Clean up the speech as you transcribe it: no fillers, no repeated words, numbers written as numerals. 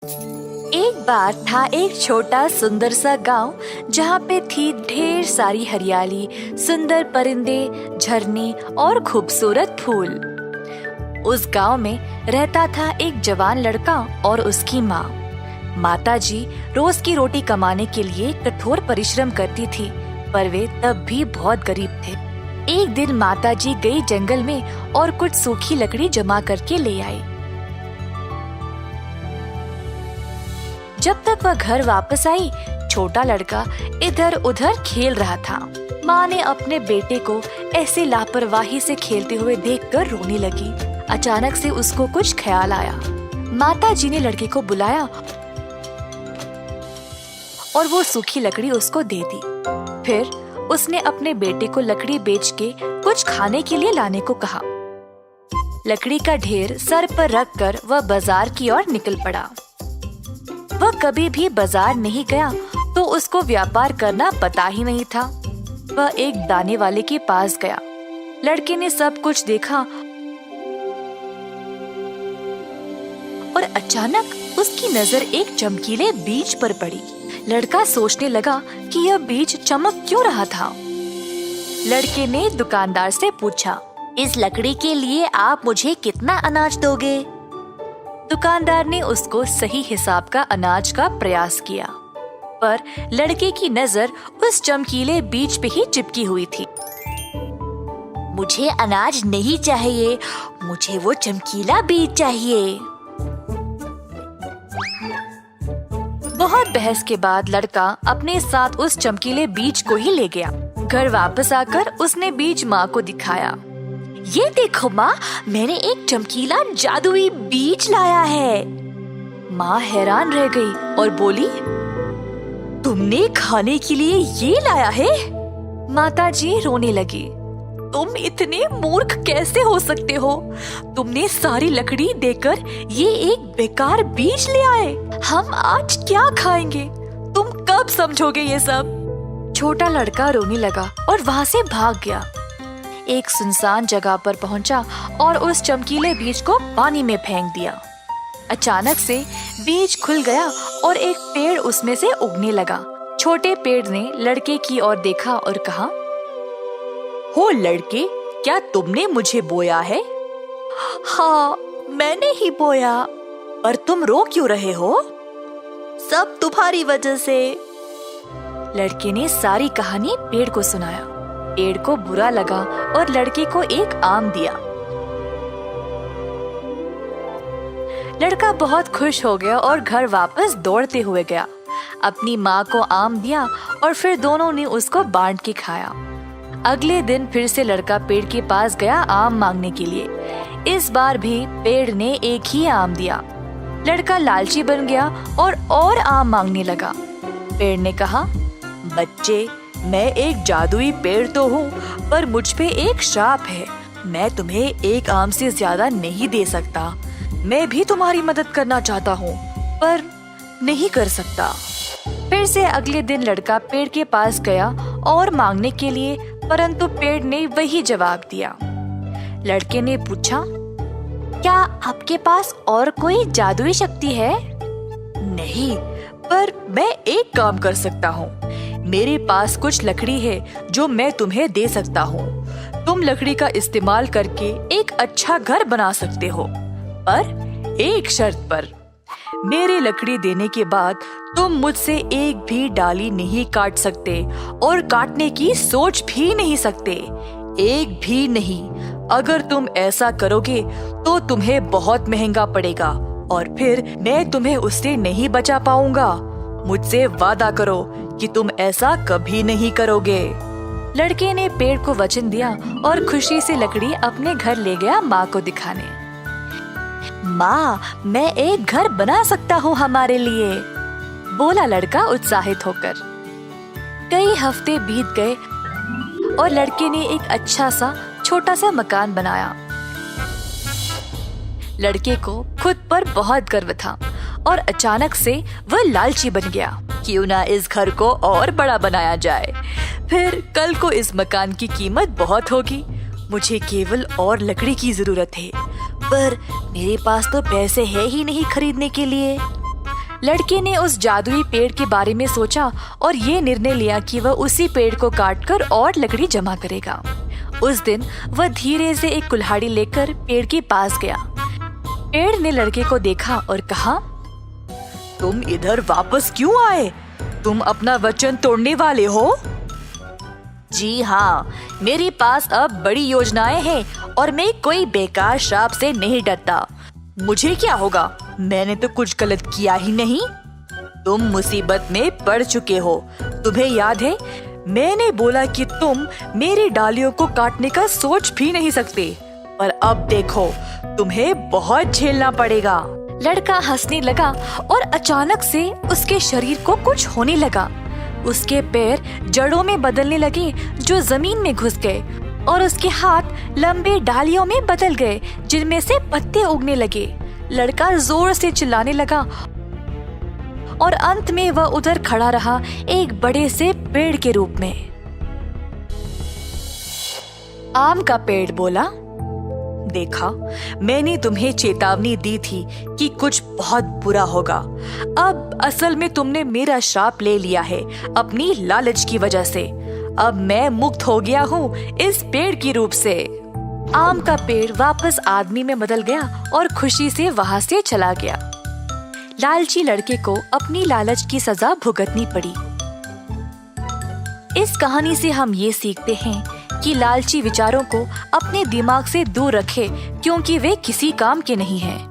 एक बार था एक छोटा सुंदर सा गांव जहाँ पे थी ढेर सारी हरियाली, सुंदर परिंदे, झरने और खूबसूरत फूल। उस गांव में रहता था एक जवान लड़का और उसकी माँ। माताजी रोज की रोटी कमाने के लिए कठोर परिश्रम करती थी, पर वे तब भी बहुत गरीब थे। एक दिन माताजी गई जंगल में और कुछ सूखी लकड़ी जमा करके ले आई। जब तक वह घर वापस आई, छोटा लड़का इधर उधर खेल रहा था। माँ ने अपने बेटे को ऐसे लापरवाही से खेलते हुए देखकर रोने लगी। अचानक से उसको कुछ ख्याल आया। माताजी ने लड़के को बुलाया और वो सूखी लकड़ी उसको दे दी। फिर उसने अपने बेटे को लकड़ी बेच के कुछ खाने के लिए लाने को कहा। लकड़ी का ढेर सर पर रखकर वह बाजार की ओर निकल पड़ा। वह कभी भी बाजार नहीं गया तो उसको व्यापार करना पता ही नहीं था। वह एक दाने वाले के पास गया। लड़के ने सब कुछ देखा और अचानक उसकी नजर एक चमकीले बीज पर पड़ी। लड़का सोचने लगा कि यह बीज चमक क्यों रहा था। लड़के ने दुकानदार से पूछा, इस लकड़ी के लिए आप मुझे कितना अनाज दोगे? दुकानदार ने उसको सही हिसाब का अनाज का प्रयास किया, पर लड़के की नजर उस चमकीले बीज पे ही चिपकी हुई थी। मुझे अनाज नहीं चाहिए, मुझे वो चमकीला बीज चाहिए। बहुत बहस के बाद लड़का अपने साथ उस चमकीले बीज को ही ले गया। घर वापस आकर उसने बीज माँ को दिखाया। ये देखो माँ, मैंने एक चमकीला जादुई बीज लाया है। माँ हैरान रह गई और बोली, तुमने खाने के लिए ये लाया है? माताजी रोने लगी। तुम इतने मूर्ख कैसे हो सकते हो? तुमने सारी लकड़ी देकर ये एक बेकार बीज ले आए। हम आज क्या खाएंगे? तुम कब समझोगे ये सब? छोटा लड़का रोने लगा और वहाँ से भाग गया। एक सुनसान जगह पर पहुंचा और उस चमकीले बीज को पानी में फेंक दिया। अचानक से बीज खुल गया और एक पेड़ उसमें से उगने लगा। छोटे पेड़ ने लड़के की ओर देखा और कहा, हो लड़के, क्या तुमने मुझे बोया है? हाँ, मैंने ही बोया। पर तुम रो क्यों रहे हो? सब तुम्हारी वजह से। लड़के ने सारी कहानी पेड़ को सुनाया। पेड़ को बुरा लगा और लड़के को एक आम दिया। लड़का बहुत खुश हो गया और घर वापस दौड़ते हुए गया। अपनी माँ को आम दिया और फिर दोनों ने उसको बांट के खाया। अगले दिन फिर से लड़का पेड़ के पास गया आम मांगने के लिए। इस बार भी पेड़ ने एक ही आम दिया। लड़का लालची बन गया और आम मांगने लगा। पेड़ ने कहा, बच्चे, मैं एक जादुई पेड़ तो हूँ, पर मुझ पे एक श्राप है। मैं तुम्हें एक आम से ज्यादा नहीं दे सकता। मैं भी तुम्हारी मदद करना चाहता हूँ, पर नहीं कर सकता। फिर से अगले दिन लड़का पेड़ के पास गया और मांगने के लिए, परंतु पेड़ ने वही जवाब दिया। लड़के ने पूछा, क्या आपके पास और कोई जादुई शक्ति है? नहीं, पर मैं एक काम कर सकता हूँ। मेरे पास कुछ लकड़ी है जो मैं तुम्हें दे सकता हूँ। तुम लकड़ी का इस्तेमाल करके एक अच्छा घर बना सकते हो, पर एक शर्त पर। मेरे लकड़ी देने के बाद तुम मुझसे एक भी डाली नहीं काट सकते और काटने की सोच भी नहीं सकते, एक भी नहीं। अगर तुम ऐसा करोगे तो तुम्हें बहुत महंगा पड़ेगा और फिर मैं तुम्हें उससे नहीं बचा पाऊंगा। मुझसे वादा करो कि तुम ऐसा कभी नहीं करोगे। लड़के ने पेड़ को वचन दिया और खुशी से लकड़ी अपने घर ले गया माँ को दिखाने। माँ, मैं एक घर बना सकता हूँ हमारे लिए, बोला लड़का उत्साहित होकर। कई हफ्ते बीत गए और लड़के ने एक अच्छा सा छोटा सा मकान बनाया। लड़के को खुद पर बहुत गर्व था और अचानक से वह लालची बन गया। क्यों ना इस घर को और बड़ा बनाया जाए, फिर कल को इस मकान की कीमत बहुत होगी। मुझे केवल और लकड़ी की जरूरत है, पर मेरे पास तो पैसे है ही नहीं खरीदने के लिए। लड़के ने उस जादुई पेड़ के बारे में सोचा और ये निर्णय लिया कि वह उसी पेड़ को काटकर और लकड़ी जमा करेगा। उस दिन वह धीरे से एक कुल्हाड़ी लेकर पेड़ के पास गया। पेड़ ने लड़के को देखा और कहा, तुम इधर वापस क्यों आए? तुम अपना वचन तोड़ने वाले हो? जी हाँ, मेरे पास अब बड़ी योजनाएं हैं और मैं कोई बेकार श्राप से नहीं डरता। मुझे क्या होगा? मैंने तो कुछ गलत किया ही नहीं। तुम मुसीबत में पड़ चुके हो। तुम्हें याद है मैंने बोला कि तुम मेरी डालियों को काटने का सोच भी नहीं सकते, पर अब देखो तुम्हें बहुत झेलना पड़ेगा। लड़का हंसने लगा और अचानक से उसके शरीर को कुछ होने लगा। उसके पैर जड़ों में बदलने लगे जो जमीन में घुस गए और उसके हाथ लंबे डालियों में बदल गए जिनमें से पत्ते उगने लगे। लड़का जोर से चिल्लाने लगा और अंत में वह उधर खड़ा रहा एक बड़े से पेड़ के रूप में। आम का पेड़ बोला, देखा, मैंने तुम्हें चेतावनी दी थी कि कुछ बहुत बुरा होगा। अब असल में तुमने मेरा श्राप ले लिया है अपनी लालच की वजह से। अब मैं मुक्त हो गया हूँ इस पेड़ की रूप से। आम का पेड़ वापस आदमी में बदल गया और खुशी से वहाँ से चला गया। लालची लड़के को अपनी लालच की सजा भुगतनी पड़ी। इस कहानी से हम ये सीखते हैं कि लालची विचारों को अपने दिमाग से दूर रखें, क्योंकि वे किसी काम के नहीं हैं।